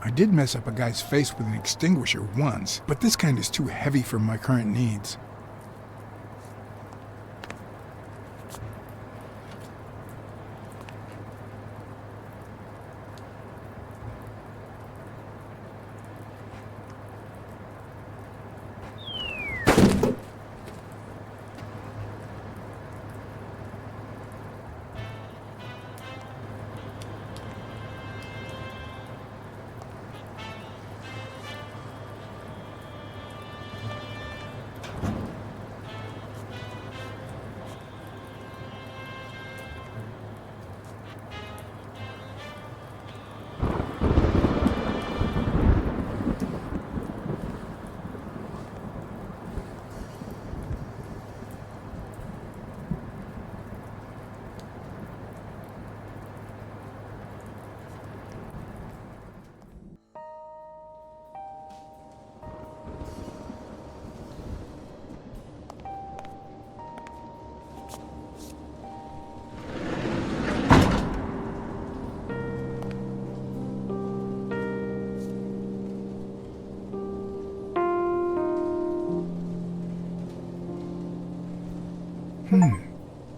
I did mess up a guy's face with an extinguisher once, but this kind is too heavy for my current needs.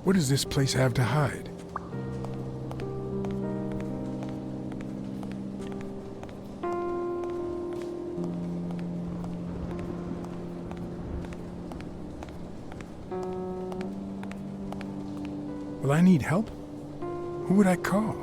What does this place have to hide? Will I need help? Who would I call?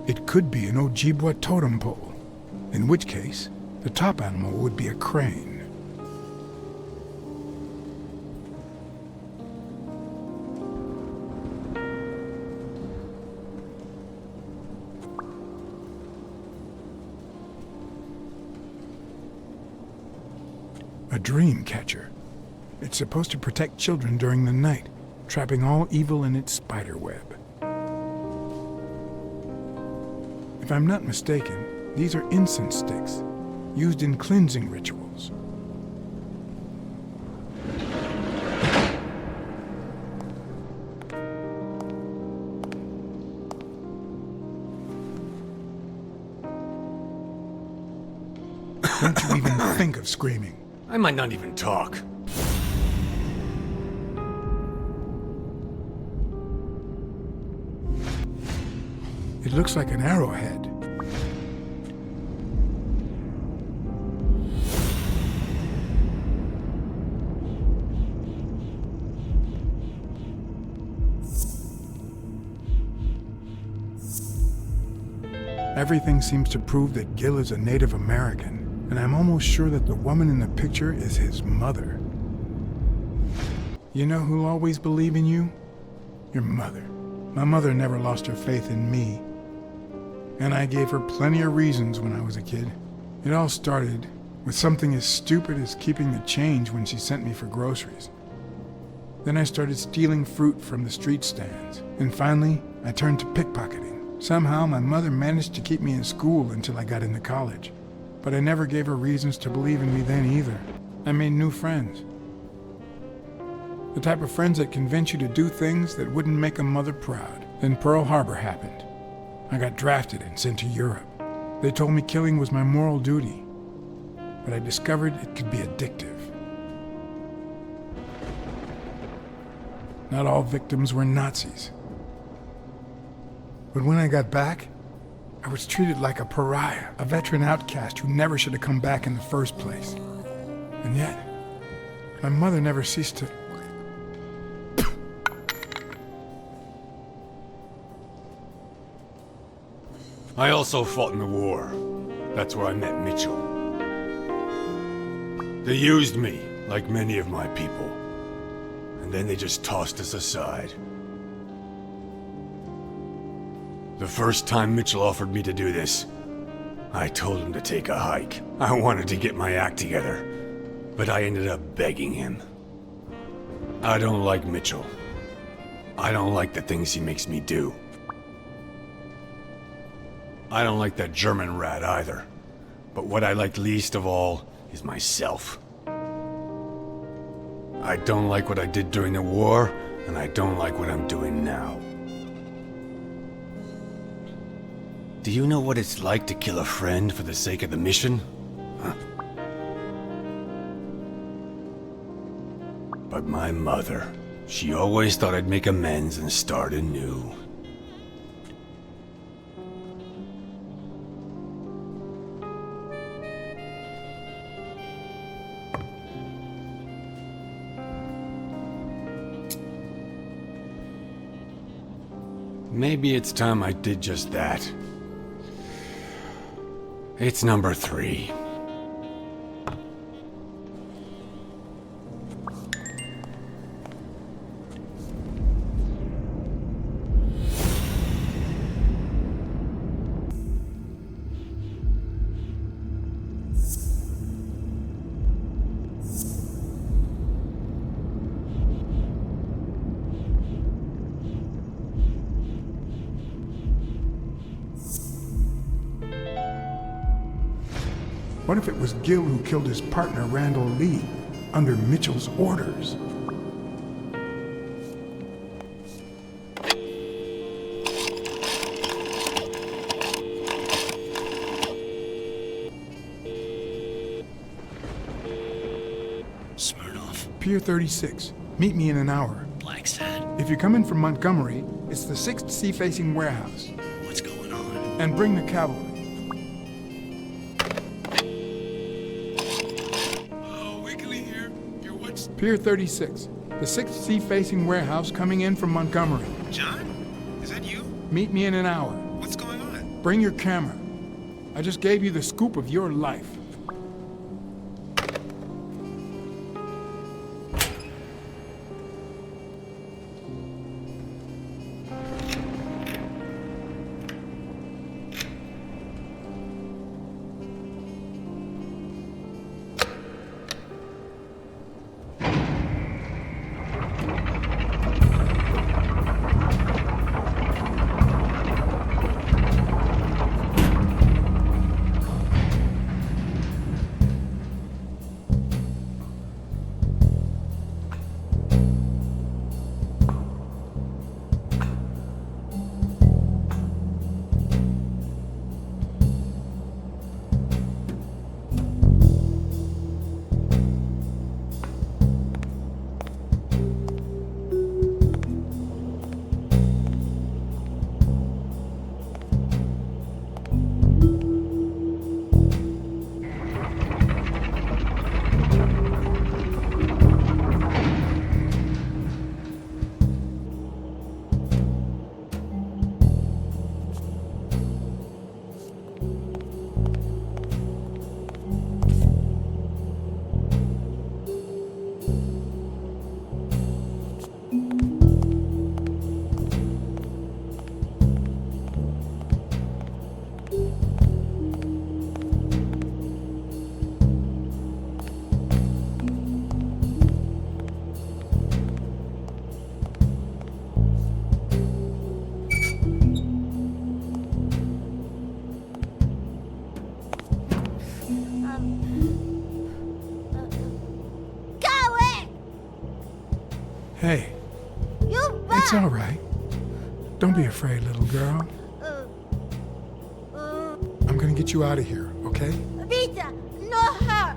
It could be an Ojibwa totem pole, in which case, the top animal would be a crane. A dream catcher. It's supposed to protect children during the night, trapping all evil in its spider web. If I'm not mistaken, these are incense sticks, used in cleansing rituals. Don't you even think of screaming. I might not even talk. It looks like an arrowhead. Everything seems to prove that Gil is a Native American, and I'm almost sure that the woman in the picture is his mother. You know who'll always believe in you? Your mother. My mother never lost her faith in me. And I gave her plenty of reasons when I was a kid. It all started with something as stupid as keeping the change when she sent me for groceries. Then I started stealing fruit from the street stands. And finally, I turned to pickpocketing. Somehow, my mother managed to keep me in school until I got into college. But I never gave her reasons to believe in me then either. I made new friends. The type of friends that convince you to do things that wouldn't make a mother proud. Then Pearl Harbor happened. I got drafted and sent to Europe. They told me killing was my moral duty, but I discovered it could be addictive. Not all victims were Nazis. But when I got back, I was treated like a pariah, a veteran outcast who never should have come back in the first place. And yet, my mother never ceased to... I also fought in the war. That's where I met Mitchell. They used me, like many of my people. And then they just tossed us aside. The first time Mitchell offered me to do this, I told him to take a hike. I wanted to get my act together, but I ended up begging him. I don't like Mitchell. I don't like the things he makes me do. I don't like that German rat either. But what I like least of all is myself. I don't like what I did during the war, and I don't like what I'm doing now. Do you know what it's like to kill a friend for the sake of the mission? Huh? But my mother, she always thought I'd make amends and start anew. Maybe it's time I did just that. It's number 3. What if it was Gil who killed his partner, Randall Lee, under Mitchell's orders? Smirnoff. Pier 36. Meet me in an hour. Blacksad. If you're coming from Montgomery, it's the 6th sea-facing warehouse. What's going on? And bring the cavalry. Pier 36, the 6th sea-facing warehouse coming in from Montgomery. John? Is that you? Meet me in an hour. What's going on? Bring your camera. I just gave you the scoop of your life. Hey, it's all right. Don't be afraid, little girl. I'm gonna get you out of here, okay? Vita, no hurt.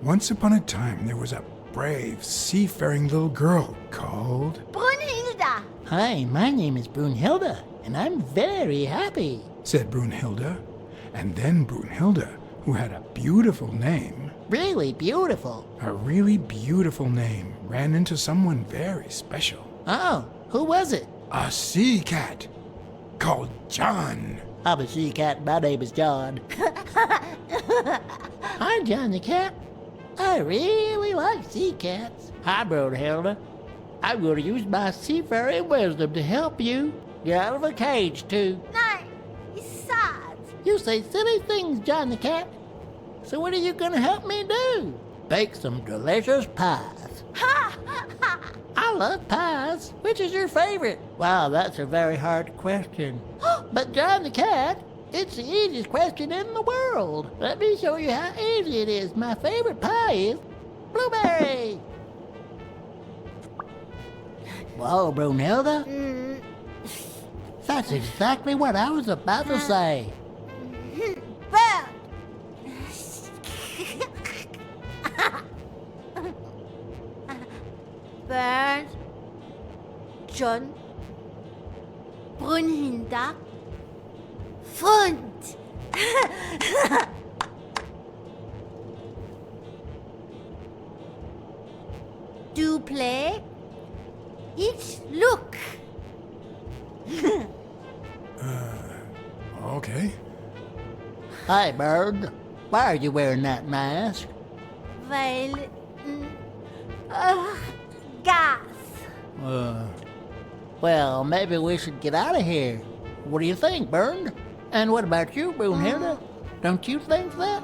Once upon a time, there was a brave, seafaring little girl called... Brunhilda. Hi, my name is Brunhilde, and I'm very happy. said Brunhilde. And then Brunhilde, who had a beautiful name, Really beautiful. a really beautiful name, ran into someone very special. Oh, who was it? A sea cat called John. I'm a sea cat. My name is John. Hi, John the cat. I really like sea cats. Hi, Brunhilde. I'm going to use my seafaring wisdom to help you get out of a cage, too. Nein, he's sad. You say silly things, John the cat. So what are you going to help me do? Bake some delicious pies. Ha ha. I love pies. Which is your favorite? Wow, that's a very hard question. But John the cat, it's the easiest question in the world. Let me show you how easy it is. My favorite pie is blueberry. Whoa, Brunhilde. That's exactly what I was about to say. Bird. Bird. John. Brunhilda. Freund. Do play? Each look. Okay. Hi, Bird. Why are you wearing that mask? Weil. Gas. Well, maybe we should get out of here. What do you think, Bird? And what about you, Brunhilde? Don't you think that?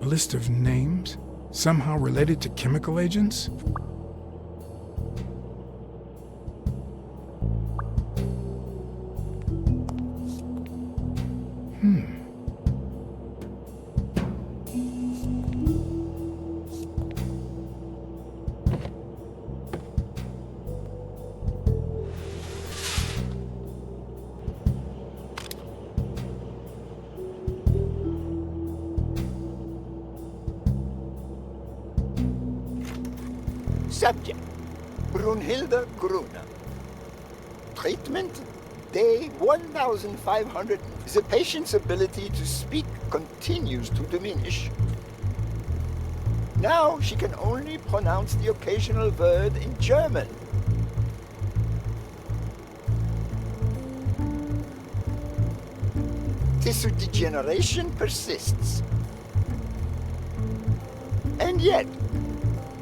A list of names, somehow related to chemical agents? Subject, Brunhilde Gruner. Treatment, day 1500. The patient's ability to speak continues to diminish. Now she can only pronounce the occasional word in German. Tissue degeneration persists. And yet,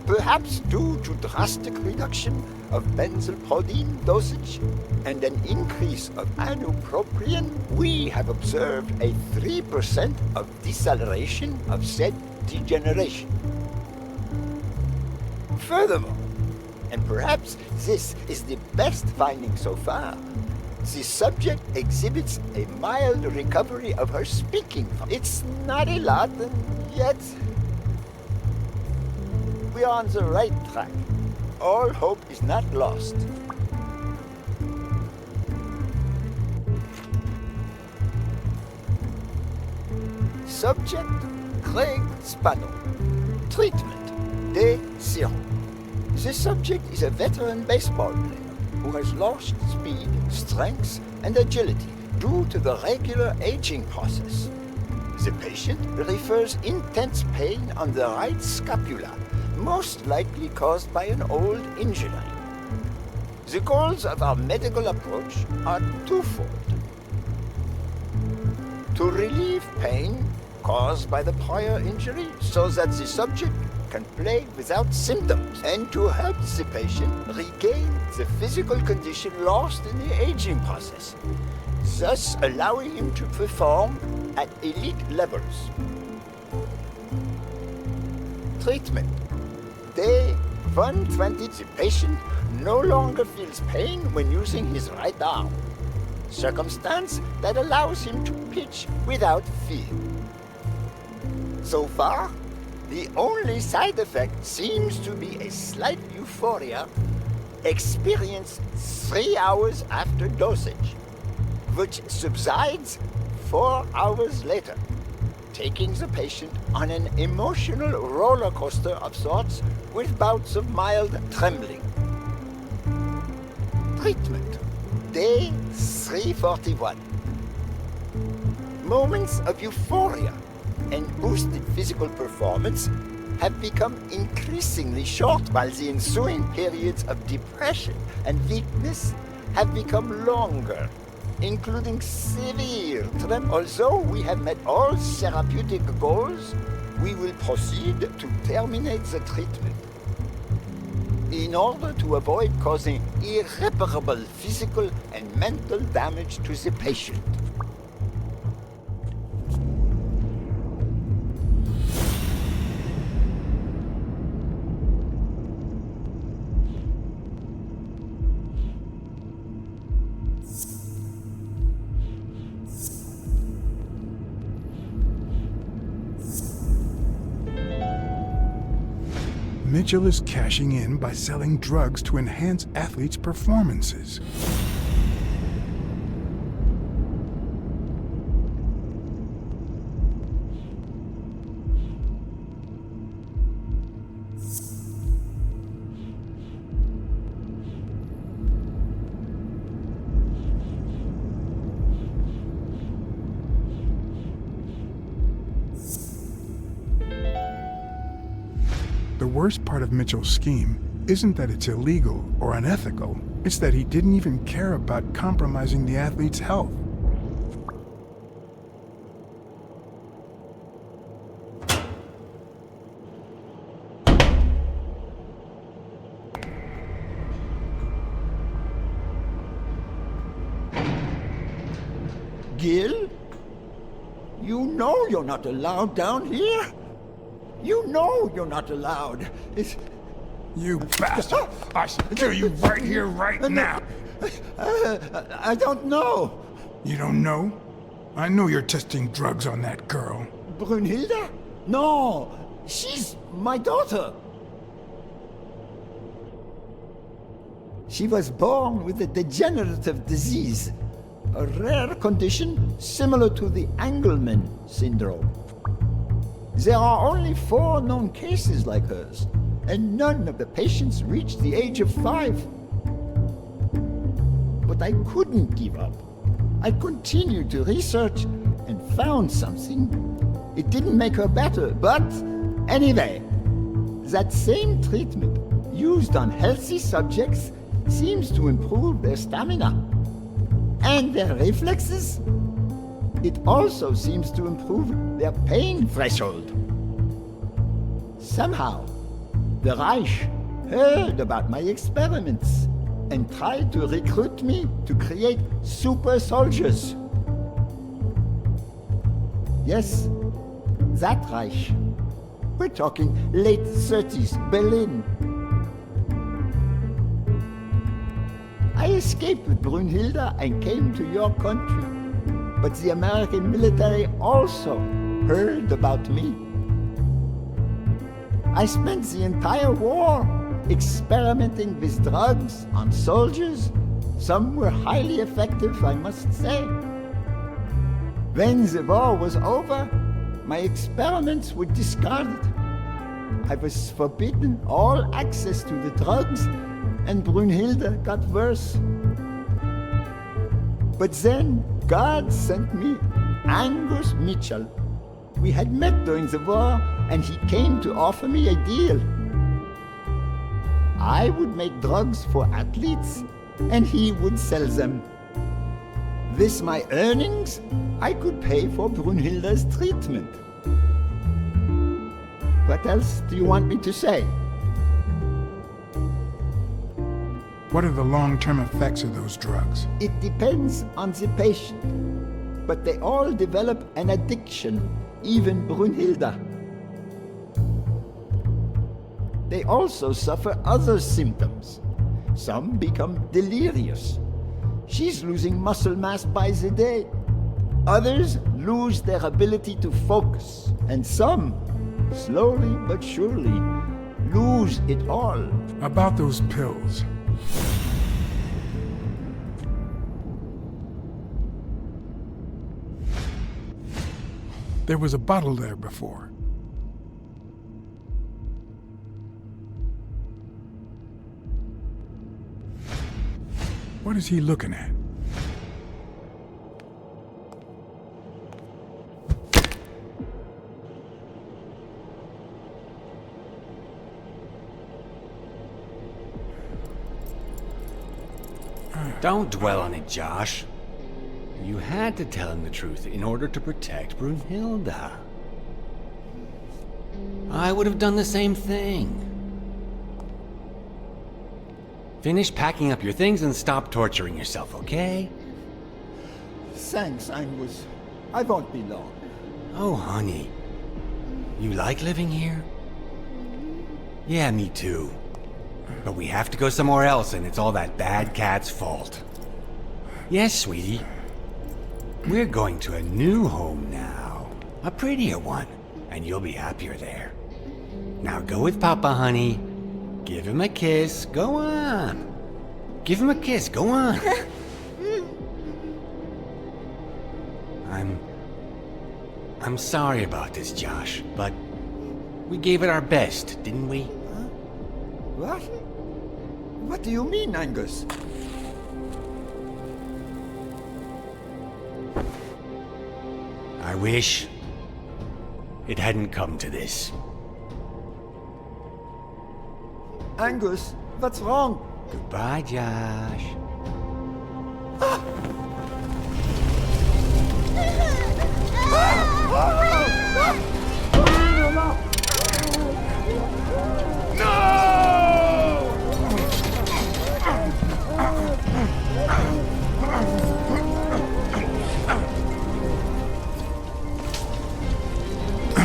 perhaps due to drastic reduction of benzylproline dosage and an increase of ibupropion, we have observed a 3% of deceleration of said degeneration. Furthermore, And perhaps this is the best finding so far. The subject exhibits a mild recovery of her speaking. It's not a lot, and yet we are on the right track. All hope is not lost. Subject, Craig Spano. Treatment, Day 0. The subject is a veteran baseball player who has lost speed, strength, and agility due to the regular aging process. The patient refers intense pain on the right scapula, most likely caused by an old injury. The goals of our medical approach are twofold. To relieve pain caused by the prior injury so that the subject can play without symptoms, and to help the patient regain the physical condition lost in the aging process, thus allowing him to perform at elite levels. Treatment. Day 120, the patient no longer feels pain when using his right arm, circumstance that allows him to pitch without fear. So far, the only side effect seems to be a slight euphoria experienced 3 hours after dosage, which subsides 4 hours later, taking the patient on an emotional roller coaster of sorts with bouts of mild trembling. Treatment. Day 341. Moments of euphoria and boosted physical performance have become increasingly short, while the ensuing periods of depression and weakness have become longer, including severe tremor. Although we have met all therapeutic goals, we will proceed to terminate the treatment in order to avoid causing irreparable physical and mental damage to the patient. Mitchell is cashing in by selling drugs to enhance athletes' performances. The worst part of Mitchell's scheme isn't that it's illegal or unethical, it's that he didn't even care about compromising the athlete's health. Gil? You know you're not allowed down here? You know you're not allowed. You bastard! I should kill you right here, right now! I don't know. You don't know? I know you're testing drugs on that girl. Brunhilde? No, she's my daughter. She was born with a degenerative disease, a rare condition similar to the Angelman syndrome. There are only 4 known cases like hers, and none of the patients reach the age of 5. But I couldn't give up. I continued to research and found something. It didn't make her better, but anyway, that same treatment used on healthy subjects seems to improve their stamina and their reflexes. It also seems to improve their pain threshold. Somehow, the Reich heard about my experiments and tried to recruit me to create super soldiers. Yes, that Reich. We're talking late 30s, Berlin. I escaped with Brunhilde and came to your country. But the American military also heard about me. I spent the entire war experimenting with drugs on soldiers. Some were highly effective, I must say. When the war was over, my experiments were discarded. I was forbidden all access to the drugs, and Brunhilde got worse. But then God sent me Angus Mitchell. We had met during the war, and he came to offer me a deal. I would make drugs for athletes, and he would sell them. With my earnings, I could pay for Brunhilde's treatment. What else do you want me to say? What are the long-term effects of those drugs? It depends on the patient, but they all develop an addiction, even Brunhilde. They also suffer other symptoms. Some become delirious. She's losing muscle mass by the day. Others lose their ability to focus, and some, slowly but surely, lose it all. About those pills. There was a bottle there before. What is he looking at? Don't dwell on it, Josh. You had to tell him the truth in order to protect Brunhilde. I would have done the same thing. Finish packing up your things and stop torturing yourself, okay? Thanks, Angus. I won't be long. Oh, honey. You like living here? Yeah, me too. But we have to go somewhere else, and it's all that bad cat's fault. Yes, sweetie. We're going to a new home now. A prettier one. And you'll be happier there. Now go with Papa, honey. Give him a kiss. Go on. Give him a kiss. Go on. I'm sorry about this, Josh, but we gave it our best, didn't we? What? What do you mean, Angus? I wish it hadn't come to this. Angus, what's wrong? Goodbye, Josh.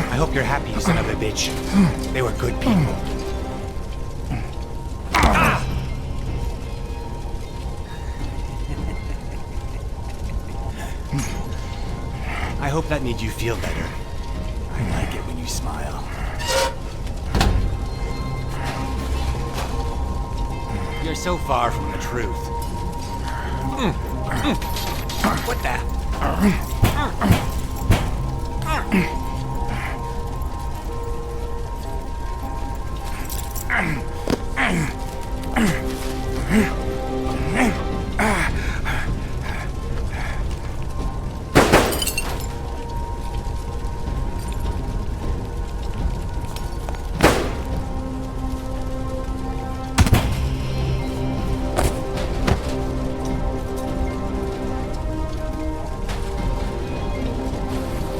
I hope you're happy, you son of a bitch. They were good people. I hope that made you feel better. I like it when you smile. You're so far from the truth. What the?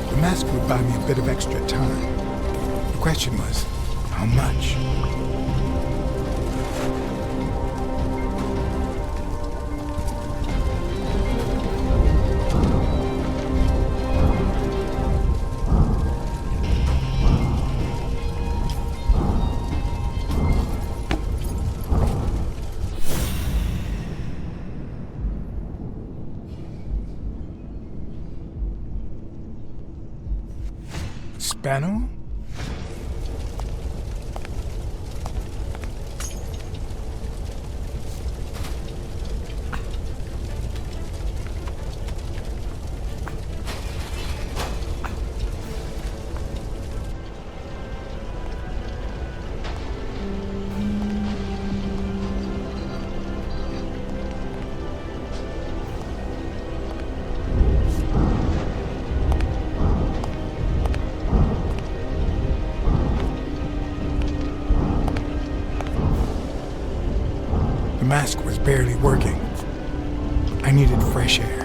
The mask would buy me a bit of extra time. The question was, how much? Bano? The mask was barely working. I needed fresh air.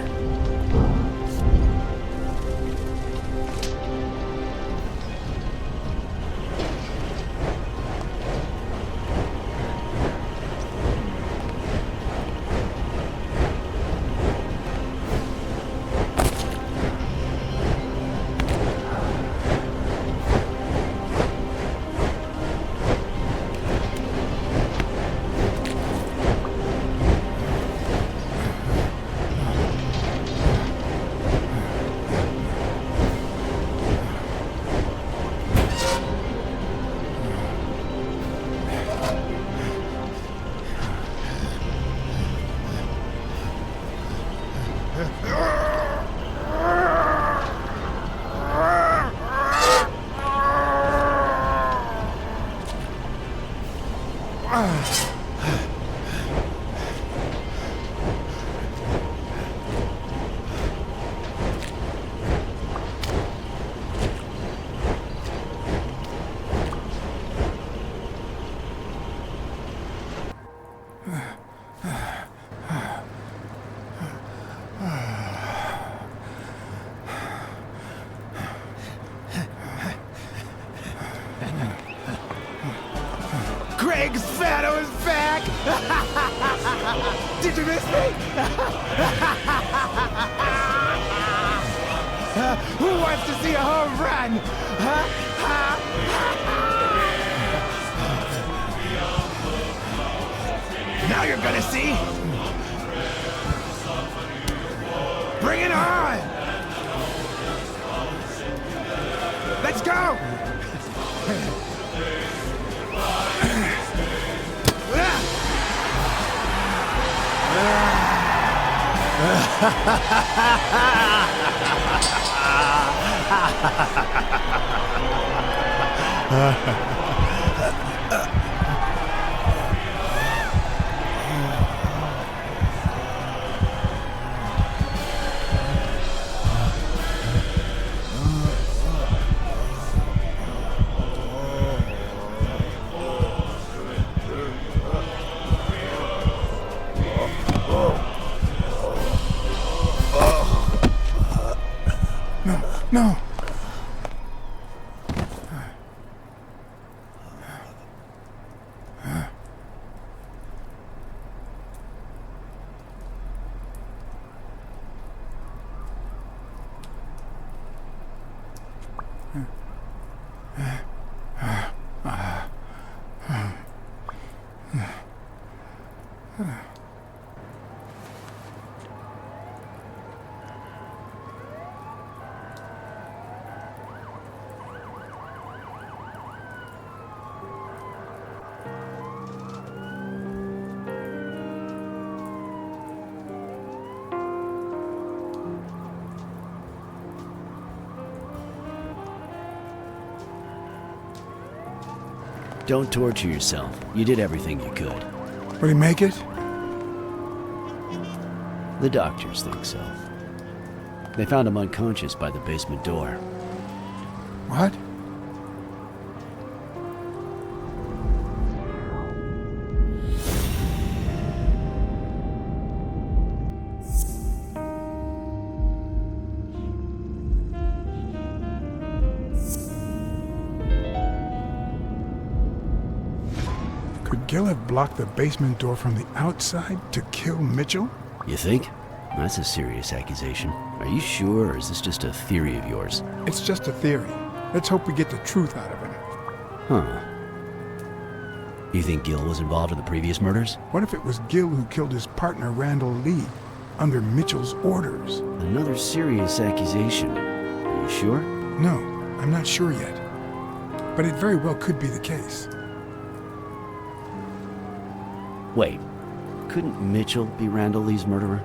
Greg's Fatto is back! Did you miss me? Who wants to see a home run? Now you're gonna see! Bring it on! Let's go! No. Don't torture yourself. You did everything you could. Will he make it? The doctors think so. They found him unconscious by the basement door. What? Could Gil have blocked the basement door from the outside to kill Mitchell? You think? That's a serious accusation. Are you sure, or is this just a theory of yours? It's just a theory. Let's hope we get the truth out of him. Huh. You think Gil was involved in the previous murders? What if it was Gil who killed his partner, Randall Lee, under Mitchell's orders? Another serious accusation. Are you sure? No, I'm not sure yet. But it very well could be the case. Wait, couldn't Mitchell be Randall Lee's murderer?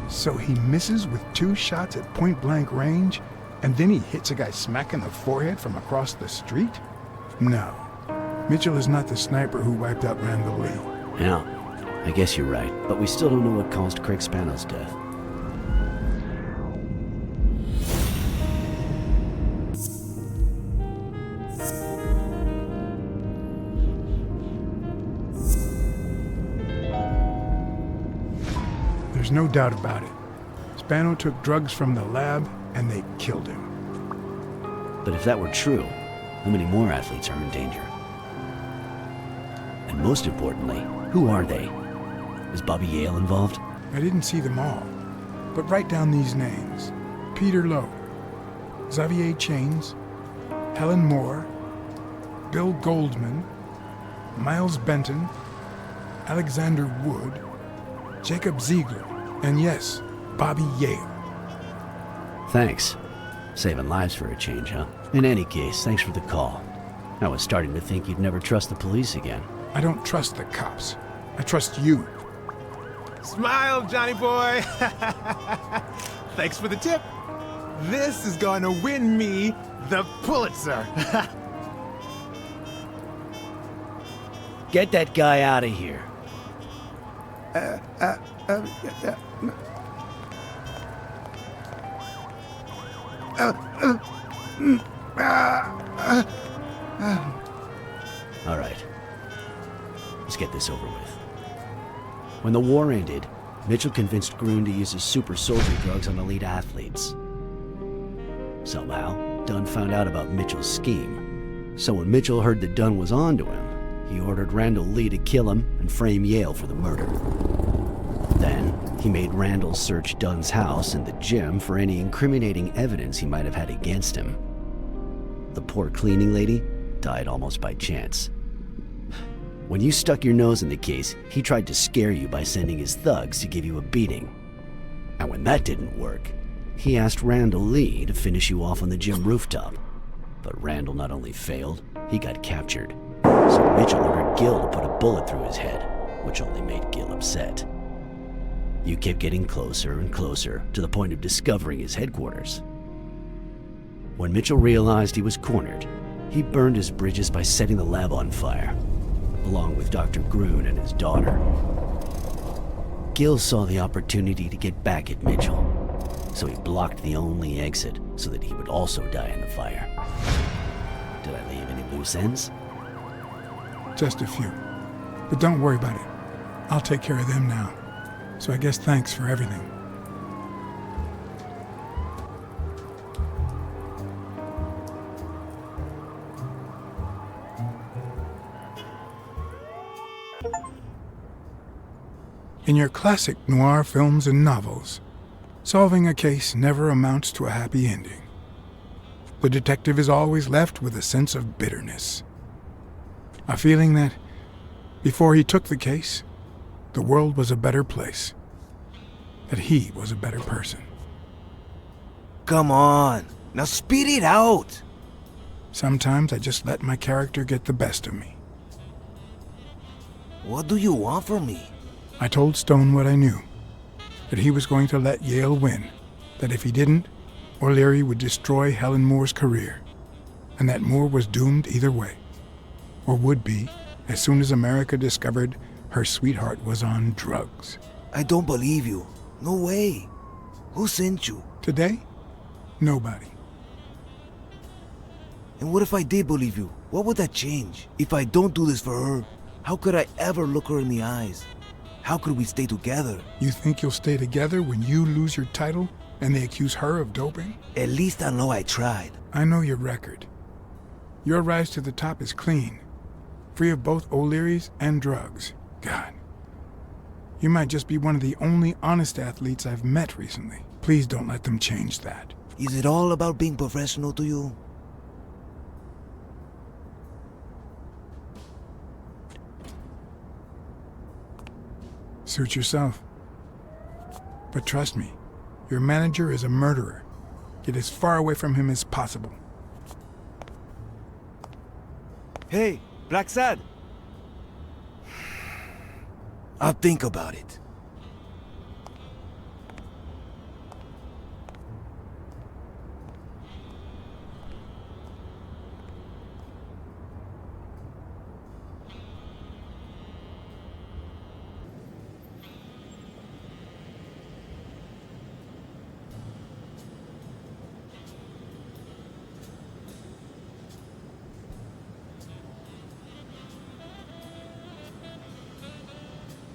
So he misses with 2 shots at point-blank range, and then he hits a guy smack in the forehead from across the street? No. Mitchell is not the sniper who wiped out Randall Lee. Yeah, I guess you're right, but we still don't know what caused Craig Spano's death. There's no doubt about it. Spano took drugs from the lab, and they killed him. But if that were true, how many more athletes are in danger? And most importantly, who are they? Is Bobby Yale involved? I didn't see them all, but write down these names. Peter Lowe, Xavier Chains, Helen Moore, Bill Goldman, Miles Benton, Alexander Wood, Jacob Ziegler, and yes, Bobby Yale. Thanks. Saving lives for a change, huh? In any case, thanks for the call. I was starting to think you'd never trust the police again. I don't trust the cops. I trust you. Smile, Johnny boy. Thanks for the tip. This is going to win me the Pulitzer. Get that guy out of here. All right. Let's get this over with. When the war ended, Mitchell convinced Grun to use his super soldier drugs on elite athletes. Somehow, Dunn found out about Mitchell's scheme. So when Mitchell heard that Dunn was onto him, he ordered Randall Lee to kill him and frame Yale for the murder. Then, he made Randall search Dunn's house and the gym for any incriminating evidence he might have had against him. The poor cleaning lady died almost by chance. When you stuck your nose in the case, he tried to scare you by sending his thugs to give you a beating. And when that didn't work, he asked Randall Lee to finish you off on the gym rooftop. But Randall not only failed, he got captured. So Mitchell ordered Gil to put a bullet through his head, which only made Gil upset. You kept getting closer and closer to the point of discovering his headquarters. When Mitchell realized he was cornered, he burned his bridges by setting the lab on fire, along with Dr. Grun and his daughter. Gil saw the opportunity to get back at Mitchell, so he blocked the only exit so that he would also die in the fire. Did I leave any loose ends? Just a few. But don't worry about it. I'll take care of them now. So I guess thanks for everything. In your classic noir films and novels, solving a case never amounts to a happy ending. The detective is always left with a sense of bitterness. A feeling that, before he took the case, the world was a better place. That he was a better person. Come on, now speed it out! Sometimes I just let my character get the best of me. What do you want from me? I told Stone what I knew. That he was going to let Yale win. That if he didn't, O'Leary would destroy Helen Moore's career. And that Moore was doomed either way. Or would be, as soon as America discovered her sweetheart was on drugs. I don't believe you. No way. Who sent you? Today? Nobody. And what if I did believe you? What would that change? If I don't do this for her, how could I ever look her in the eyes? How could we stay together? You think you'll stay together when you lose your title and they accuse her of doping? At least I know I tried. I know your record. Your rise to the top is clean. Free of both O'Leary's and drugs. God. You might just be one of the only honest athletes I've met recently. Please don't let them change that. Is it all about being professional to you? Suit yourself. But trust me, your manager is a murderer. Get as far away from him as possible. Hey, Blacksad! I'll think about it.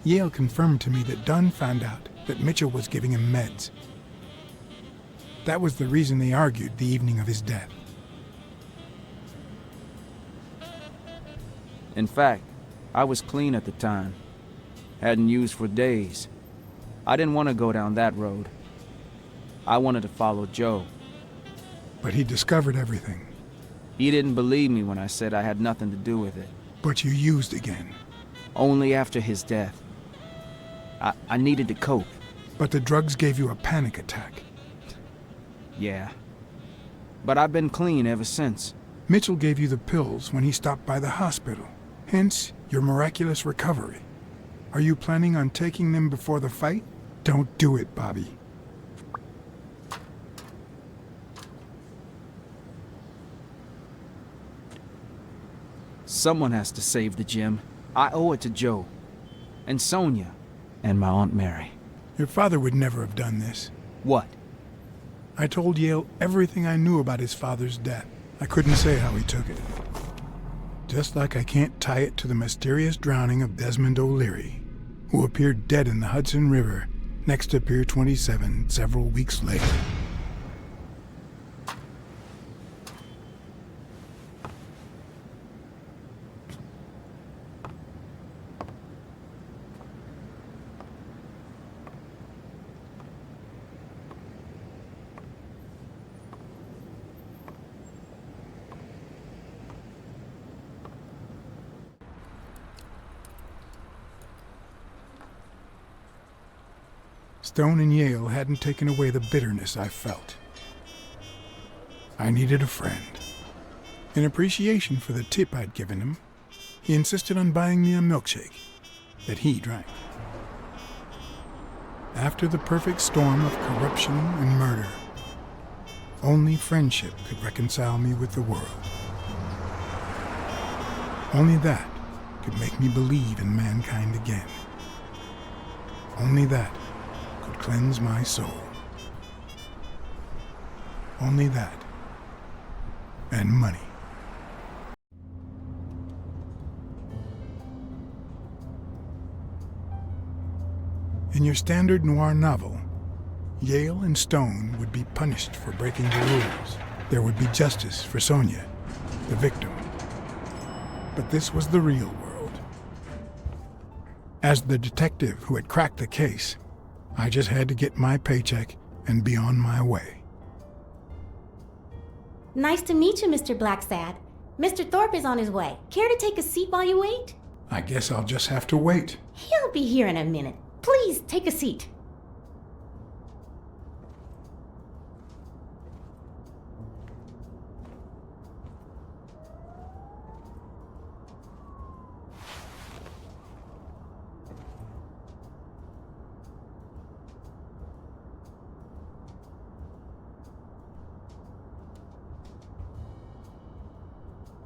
Yale confirmed to me that Dunn found out that Mitchell was giving him meds. That was the reason they argued the evening of his death. In fact, I was clean at the time. Hadn't used for days. I didn't want to go down that road. I wanted to follow Joe. But he discovered everything. He didn't believe me when I said I had nothing to do with it. But you used again. Only after his death. I needed to cope. But the drugs gave you a panic attack. Yeah. But I've been clean ever since. Mitchell gave you the pills when he stopped by the hospital. Hence, your miraculous recovery. Are you planning on taking them before the fight? Don't do it, Bobby. Someone has to save the gym. I owe it to Joe. And Sonia. And my Aunt Mary. Your father would never have done this. What? I told Yale everything I knew about his father's death. I couldn't say how he took it. Just like I can't tie it to the mysterious drowning of Desmond O'Leary, who appeared dead in the Hudson River next to Pier 27 several weeks later. Stone and Yale hadn't taken away the bitterness I felt. I needed a friend. In appreciation for the tip I'd given him, he insisted on buying me a milkshake that he drank. After the perfect storm of corruption and murder, only friendship could reconcile me with the world. Only that could make me believe in mankind again. Only that could cleanse my soul. Only that. And money. In your standard noir novel, Yale and Stone would be punished for breaking the rules. There would be justice for Sonia, the victim. But this was the real world. As the detective who had cracked the case, I just had to get my paycheck and be on my way. Nice to meet you, Mr. Blacksad. Mr. Thorpe is on his way. Care to take a seat while you wait? I guess I'll just have to wait. He'll be here in a minute. Please, take a seat.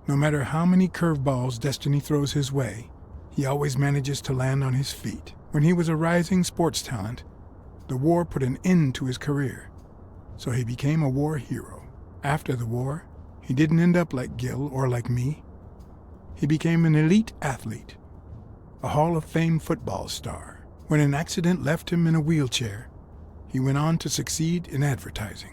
No matter how many curveballs destiny throws his way, he always manages to land on his feet. When he was a rising sports talent, the war put an end to his career, so he became a war hero. After the war, he didn't end up like Gil or like me. He became an elite athlete, a Hall of Fame football star. When an accident left him in a wheelchair, he went on to succeed in advertising.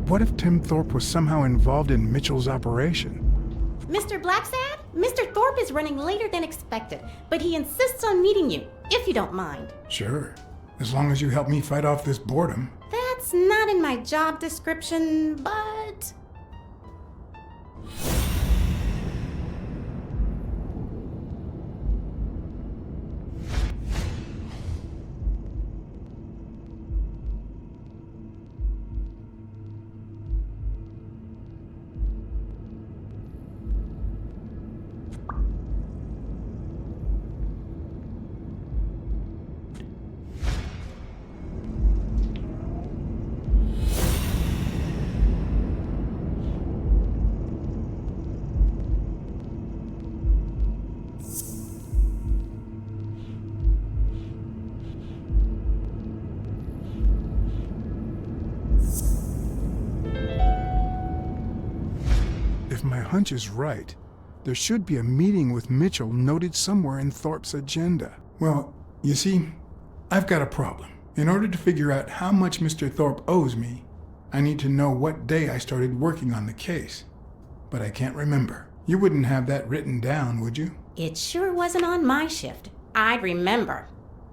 But what if Tim Thorpe was somehow involved in Mitchell's operation? Mr. Blacksad? Mr. Thorpe is running later than expected, but he insists on meeting you, if you don't mind. Sure. As long as you help me fight off this boredom. That's not in my job description, but... If my hunch is right, there should be a meeting with Mitchell noted somewhere in Thorpe's agenda. Well, you see, I've got a problem. In order to figure out how much Mr. Thorpe owes me, I need to know what day I started working on the case. But I can't remember. You wouldn't have that written down, would you? It sure wasn't on my shift. I'd remember.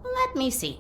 Let me see.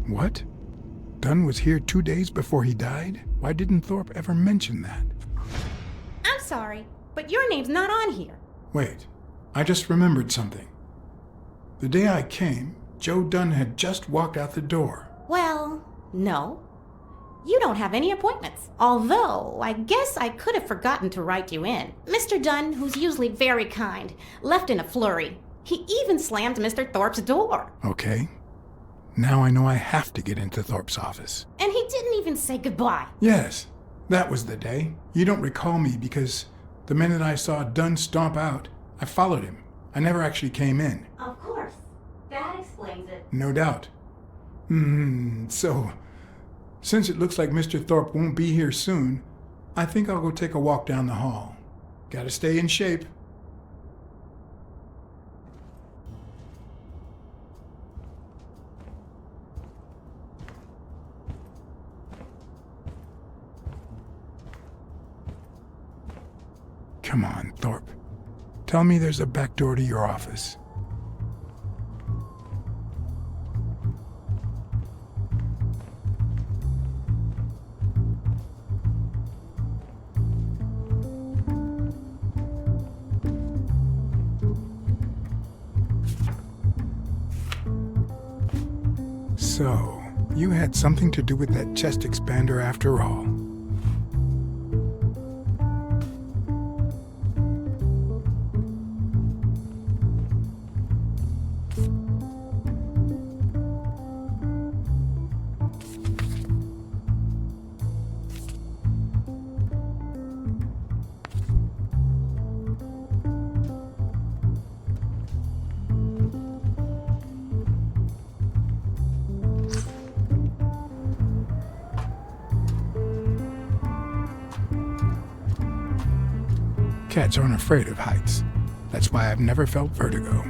What? Dunn was here 2 days before he died? Why didn't Thorpe ever mention that? I'm sorry, but your name's not on here. Wait, I just remembered something. The day I came, Joe Dunn had just walked out the door. Well, no. You don't have any appointments. Although, I guess I could have forgotten to write you in. Mr. Dunn, who's usually very kind, left in a flurry. He even slammed Mr. Thorpe's door. Okay. Now I know I have to get into Thorpe's office. And he didn't even say goodbye. Yes, that was the day. You don't recall me because the minute I saw Dunn stomp out, I followed him. I never actually came in. Of course. That explains it. No doubt. So, since it looks like Mr. Thorpe won't be here soon, I think I'll go take a walk down the hall. Gotta stay in shape. Come on, Thorpe. Tell me there's a back door to your office. So, you had something to do with that chest expander after all. Cats aren't afraid of heights. That's why I've never felt vertigo.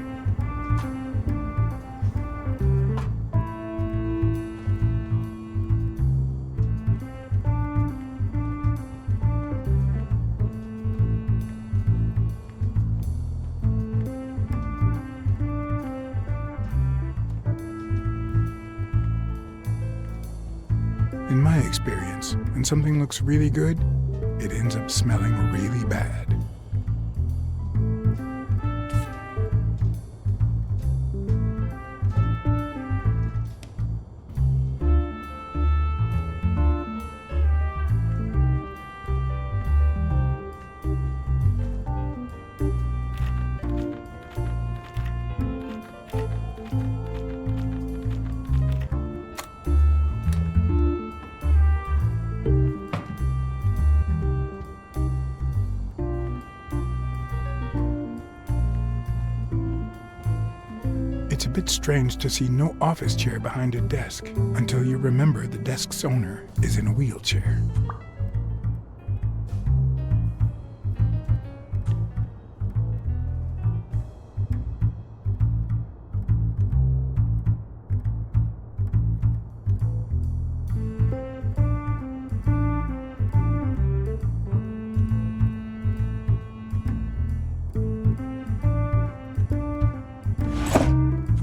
In my experience, when something looks really good, it ends up smelling really bad. It's a bit strange to see no office chair behind a desk until you remember the desk's owner is in a wheelchair.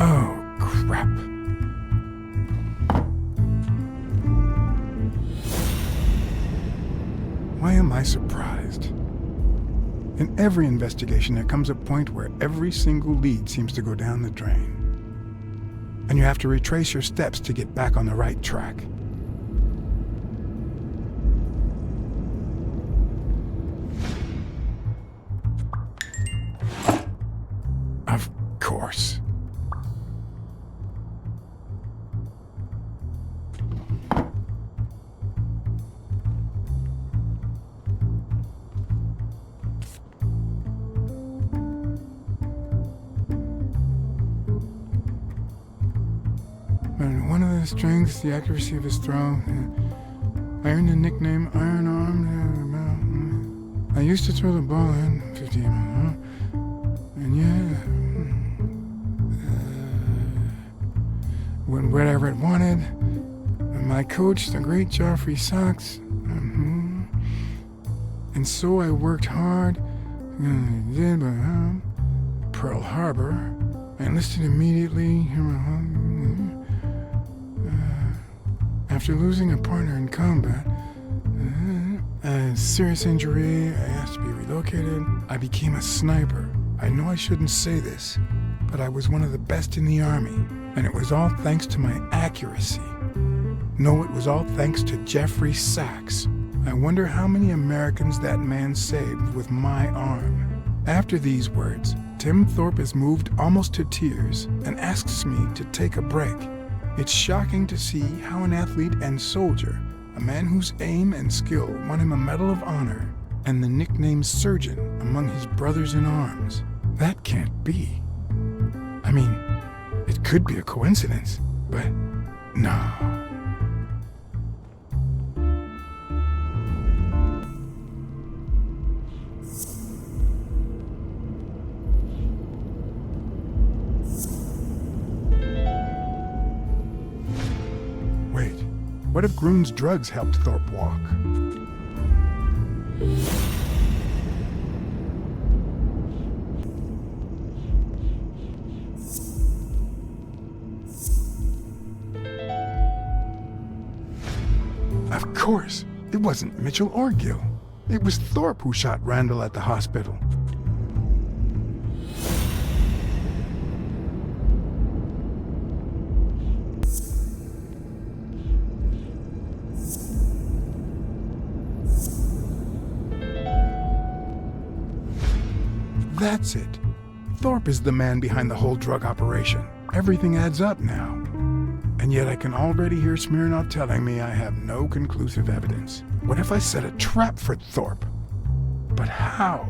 Oh, crap. Why am I surprised? In every investigation, there comes a point where every single lead seems to go down the drain. And you have to retrace your steps to get back on the right track. Of course. And one of the strengths, the accuracy of his throw. I earned the nickname Iron Arm. I used to throw the ball in 50 miles. And yeah, when whatever it wanted. And my coach, the great Joffrey Sachs. And so I worked hard. Did Pearl Harbor. I enlisted immediately. After losing a partner in combat, a serious injury, I asked to be relocated. I became a sniper. I know I shouldn't say this, but I was one of the best in the Army, and it was all thanks to my accuracy. No, it was all thanks to Jeffrey Sachs. I wonder how many Americans that man saved with my arm. After these words, Tim Thorpe is moved almost to tears and asks me to take a break. It's shocking to see how an athlete and soldier, a man whose aim and skill won him a Medal of Honor and the nickname Surgeon among his brothers in arms. That can't be. I mean, it could be a coincidence, but no. Wait, what if Groon's drugs helped Thorpe walk? Of course, it wasn't Mitchell or Gill. It was Thorpe who shot Randall at the hospital. That's it. Thorpe is the man behind the whole drug operation. Everything adds up now. And yet I can already hear Smirnov telling me I have no conclusive evidence. What if I set a trap for Thorpe? But how?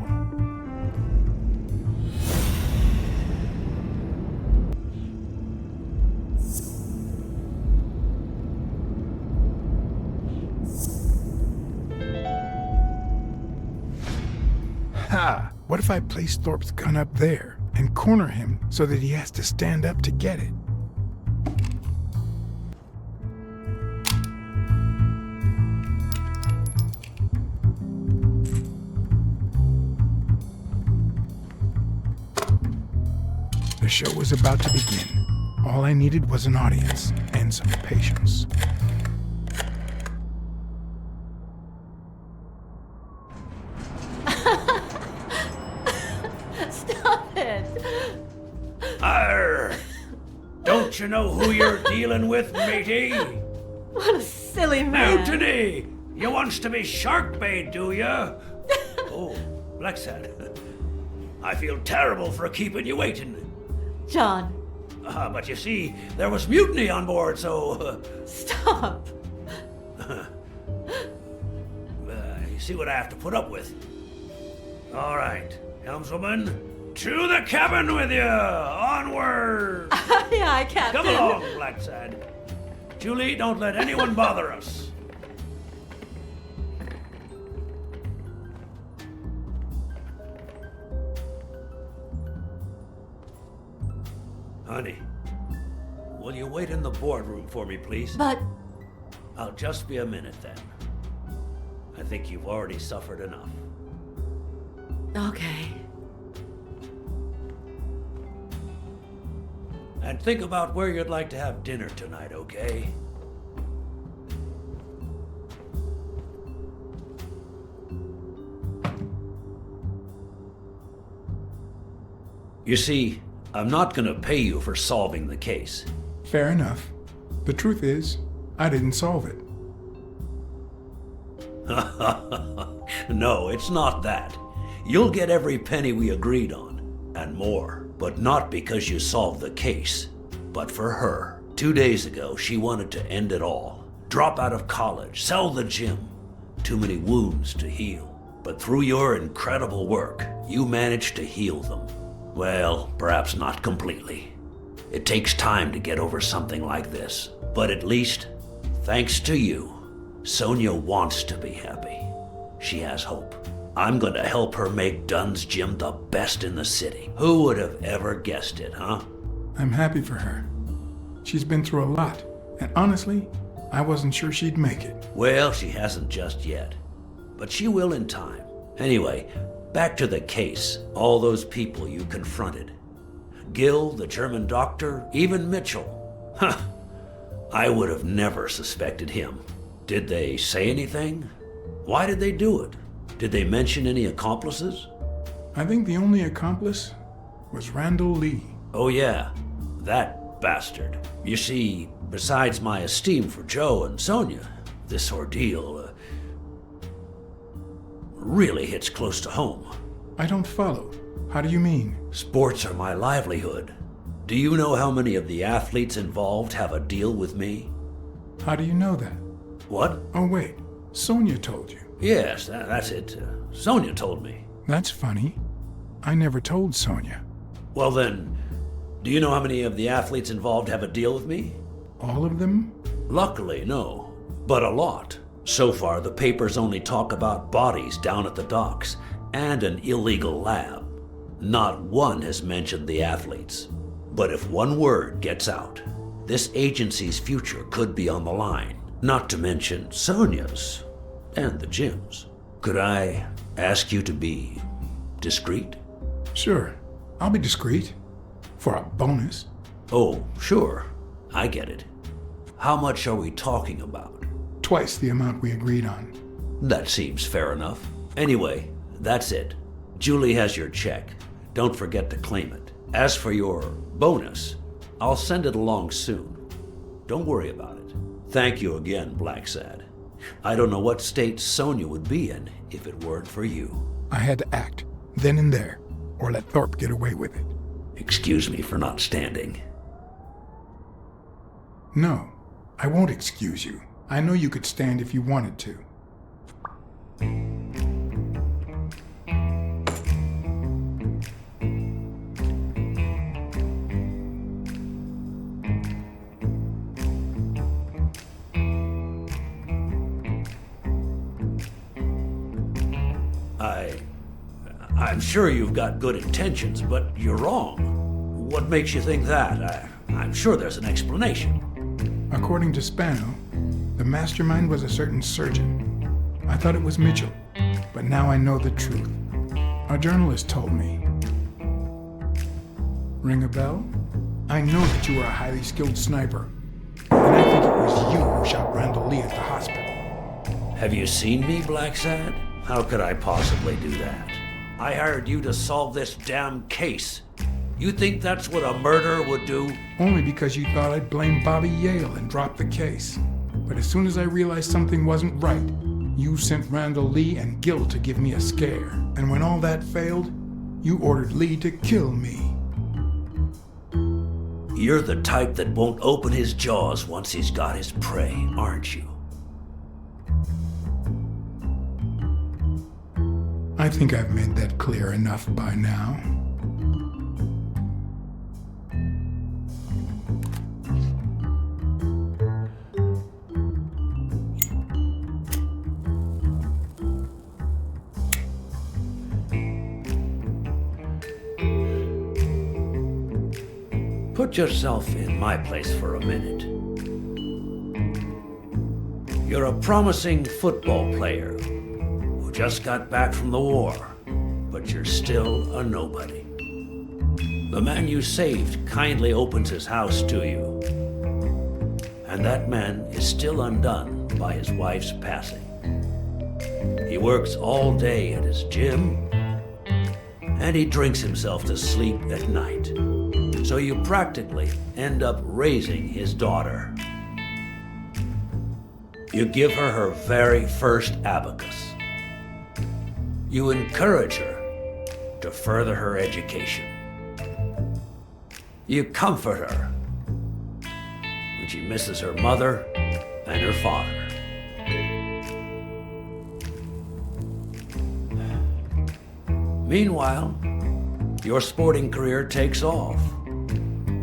Ha! What if I place Thorpe's gun up there and corner him so that he has to stand up to get it? The show was about to begin. All I needed was an audience and some patience. Stop it! Arr! Don't you know who you're dealing with, matey? What a silly man. Mutiny! You wants to be shark bait, do ya? Oh, Blacksad. I feel terrible for keeping you waiting. John, But you see, there was mutiny on board, so... stop. You see what I have to put up with. All right, helmswoman, to the cabin with you! Onward! Aye, aye, Captain. Come along, Blacksad. Julie, don't let anyone bother us. Honey, will you wait in the boardroom for me, please? But I'll just be a minute then. I think you've already suffered enough. okay. And think about where you'd like to have dinner tonight, okay? You see, I'm not gonna pay you for solving the case. Fair enough. The truth is, I didn't solve it. No, it's not that. You'll get every penny we agreed on, and more. But not because you solved the case, but for her. 2 days ago, she wanted to end it all. Drop out of college, sell the gym. Too many wounds to heal. But through your incredible work, you managed to heal them. Well, perhaps not completely. It takes time to get over something like this. But at least, thanks to you, Sonia wants to be happy. She has hope. I'm going to help her make Dunn's Gym the best in the city. Who would have ever guessed it, huh? I'm happy for her. She's been through a lot, and honestly, I wasn't sure she'd make it. Well, she hasn't just yet. But she will in time. Anyway, back to the case. All those people you confronted. Gil, the German doctor, even Mitchell. Huh. I would have never suspected him. Did they say anything? Why did they do it? Did they mention any accomplices? I think the only accomplice was Randall Lee. Oh yeah, that bastard. You see, besides my esteem for Joe and Sonia, this ordeal really hits close to home. I don't follow. How do you mean? Sports are my livelihood. Do you know how many of the athletes involved have a deal with me? How do you know that? What? Oh wait, Sonia told you. Yes, that's it. Sonia told me. That's funny. I never told Sonia. Well then, do you know how many of the athletes involved have a deal with me? All of them? Luckily, no. But a lot. So far, the papers only talk about bodies down at the docks and an illegal lab. Not one has mentioned the athletes. But if one word gets out, this agency's future could be on the line. Not to mention Sonia's and the gym's. Could I ask you to be discreet? Sure. I'll be discreet. For a bonus. Oh, sure. I get it. How much are we talking about? Twice the amount we agreed on. That seems fair enough. Anyway, that's it. Julie has your check. Don't forget to claim it. As for your bonus, I'll send it along soon. Don't worry about it. Thank you again, Blacksad. I don't know what state Sonia would be in if it weren't for you. I had to act, then and there, or let Thorpe get away with it. Excuse me for not standing. No, I won't excuse you. I know you could stand if you wanted to. I'm sure you've got good intentions, but you're wrong. What makes you think that? I'm sure there's an explanation. According to Spano, the mastermind was a certain surgeon. I thought it was Mitchell, but now I know the truth. A journalist told me. Ring a bell? I know that you are a highly skilled sniper, and I think it was you who shot Randall Lee at the hospital. Have you seen me, Blacksad? How could I possibly do that? I hired you to solve this damn case. You think that's what a murderer would do? Only because you thought I'd blame Bobby Yale and drop the case. But as soon as I realized something wasn't right, you sent Randall Lee and Gil to give me a scare. And when all that failed, you ordered Lee to kill me. You're the type that won't open his jaws once he's got his prey, aren't you? I think I've made that clear enough by now. Put yourself in my place for a minute. You're a promising football player who just got back from the war, but you're still a nobody. The man you saved kindly opens his house to you, and that man is still undone by his wife's passing. He works all day at his gym, and he drinks himself to sleep at night. So you practically end up raising his daughter. You give her her very first abacus. You encourage her to further her education. You comfort her when she misses her mother and her father. Meanwhile, your sporting career takes off.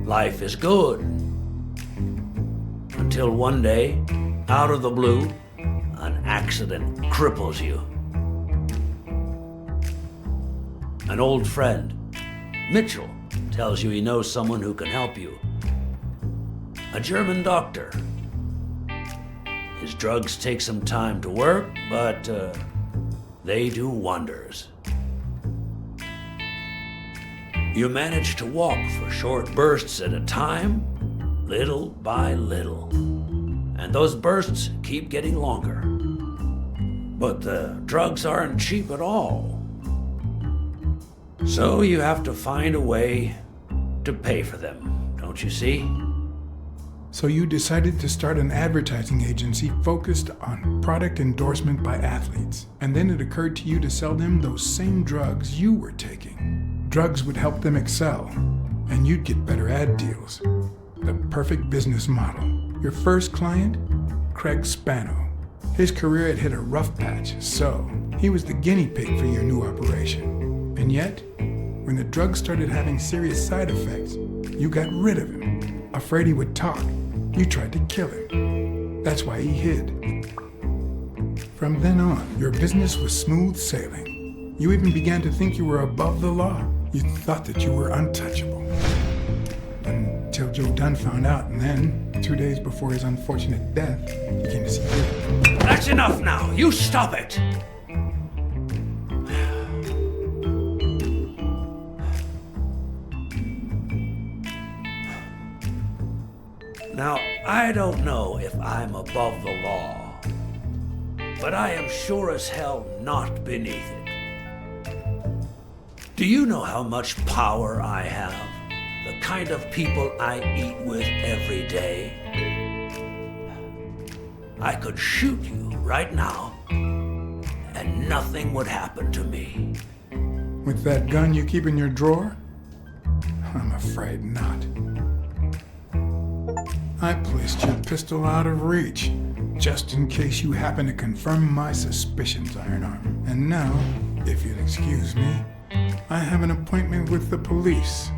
Life is good. Until one day, out of the blue, an accident cripples you. An old friend, Mitchell, tells you he knows someone who can help you. A German doctor. His drugs take some time to work, but they do wonders. You manage to walk for short bursts at a time, little by little. And those bursts keep getting longer. But the drugs aren't cheap at all. So you have to find a way to pay for them, don't you see? So you decided to start an advertising agency focused on product endorsement by athletes. And then it occurred to you to sell them those same drugs you were taking. Drugs would help them excel, and you'd get better ad deals. The perfect business model. Your first client? Craig Spano. His career had hit a rough patch, so he was the guinea pig for your new operation. And yet, when the drugs started having serious side effects, you got rid of him. Afraid he would talk, you tried to kill him. That's why he hid. From then on, your business was smooth sailing. You even began to think you were above the law. You thought that you were untouchable. Until Joe Dunn found out, and then, 2 days before his unfortunate death, he came to see you. That's enough now! You stop it! Now, I don't know if I'm above the law, but I am sure as hell not beneath it. Do you know how much power I have? The kind of people I eat with every day? I could shoot you right now, and nothing would happen to me. With that gun you keep in your drawer? I'm afraid not. I placed your pistol out of reach, just in case you happen to confirm my suspicions, Ironarm. And now, if you'll excuse me, I have an appointment with the police.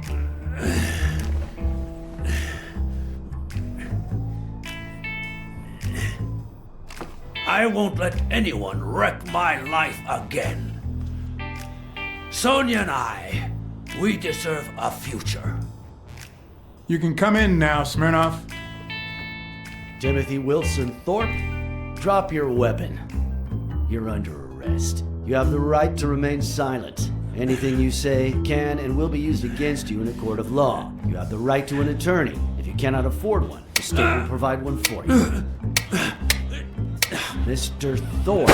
I won't let anyone wreck my life again. Sonia and I, we deserve a future. You can come in now, Smirnoff. Timothy Wilson Thorpe, drop your weapon. You're under arrest. You have the right to remain silent. Anything you say can and will be used against you in a court of law. You have the right to an attorney. If you cannot afford one, the state will provide one for you. Mr. Thorpe.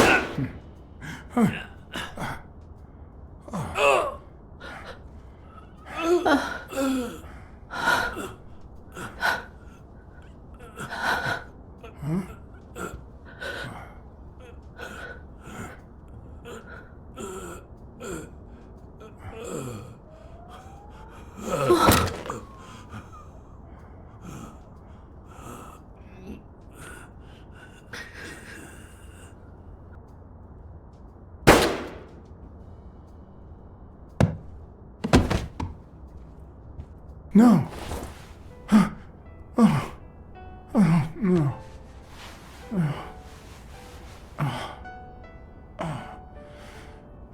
No. Oh. Oh, no.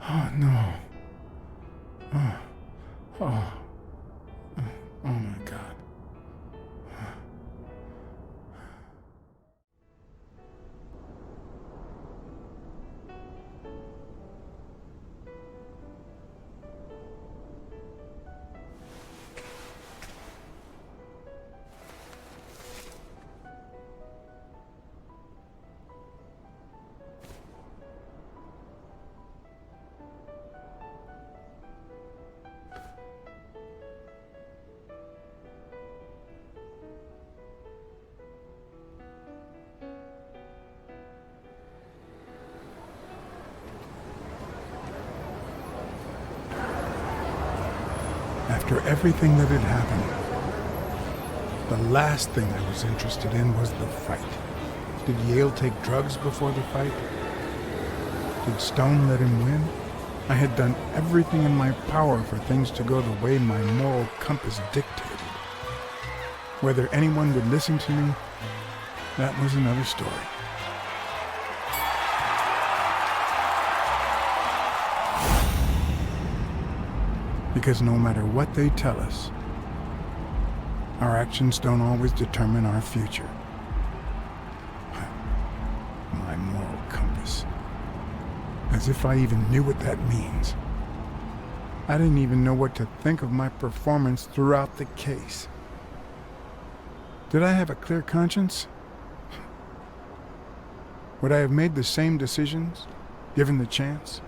Oh, no. Oh, my God. After everything that had happened, the last thing I was interested in was the fight. Did Yale take drugs before the fight? Did Stone let him win? I had done everything in my power for things to go the way my moral compass dictated. Whether anyone would listen to me, that was another story. Because no matter what they tell us, our actions don't always determine our future. My moral compass. As if I even knew what that means. I didn't even know what to think of my performance throughout the case. Did I have a clear conscience? Would I have made the same decisions, given the chance?